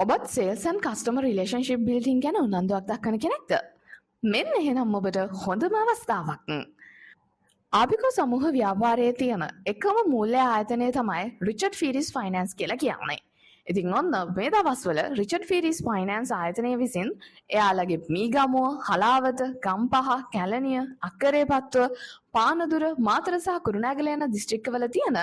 ඔබත් sales and customer relationship building ගැන උනන්දුවක් දක්වන කෙනෙක්ද? මෙන්න එහෙනම් ඔබට හොඳම අවස්ථාවක්. ආභික සමූහ ව්‍යාපාරයේ තියෙන එකම මූල්‍ය ආයතනය තමයි රිචඩ් ෆීරිස් ෆයිනෑන්ස් කියලා කියන්නේ. ඉතින් ඔන්න මේ දවස්වල රිචඩ් ෆීරිස් ෆයිනෑන්ස් ආයතනය විසින් එයාලගේ මීගමුව, හලාවත, ගම්පහ, කැලණිය, අක්කරේපත්තුව, පානදුර, මාතර සහ කුරුණෑගල යන දිස්ත්‍රික්කවල තියෙන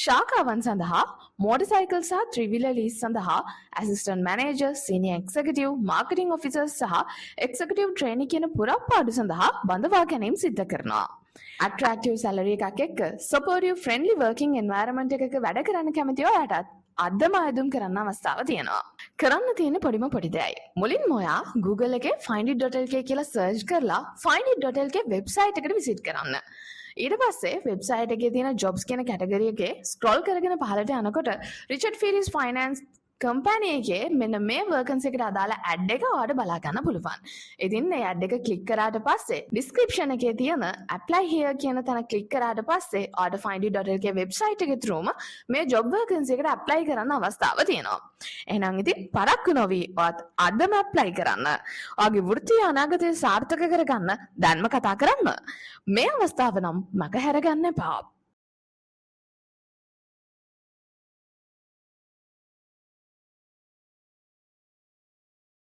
ශාඛාවන් සඳහා මෝටර් සහ ත්‍රිවිල ලීස් සඳහා assistant manager, senior executive, marketing officer සහ එක්සිකියුටිව් ට්‍රේනි කියන පුරප්පාඩු සඳහා බඳවා ගැනීම සිද්ධ කරනවා. attractive salary එකක් එක්ක supportive friendly working environment එකක වැඩ කරන්න කැමති ඔයාටත් අදම ආයුධම් කරන්න අවස්ථාව තියෙනවා. කරන්න තියෙන පොඩිම පොඩි දෙයයි. මුලින්ම ඔයා Google එකේ findit.lk කියලා search කරලා findit.lk වෙබ්සයිට් එකට visit කරන්න. ඊට පස්සේ වෙබ්සයිට් එකේ තියෙන jobs කියන කැටගරි එකේ scroll කරගෙන පහළට යනකොට රිචඩ් ෆීරිස් ෆයිනෑන්ස් කම්පැනි එකේ මෙන්න මේ වර්කන්ස් එකට අදාළ ඇඩ් එක ඔයාලට බලා ගන්න පුළුවන්. ඉතින් මේ ඇඩ් එක ක්ලික් කරාට පස්සේ description එකේ තියෙන apply here කියන තැන ක්ලික් කරාට පස්සේ ඔයාලට findit.lk වෙබ්සයිට් එකේ through මේ job vacancy එකට apply කරන්න අවස්ථාව තියෙනවා. එහෙනම් ඉතින් පරක්කු නොවි ඔයත් අදම apply කරන්න. ඔයාගේ වෘත්තීය අනාගතය සාර්ථක කරගන්න දැන්ම කතා කරන්න. මේ අවස්ථාව නම් මග හැරගන්න එපා.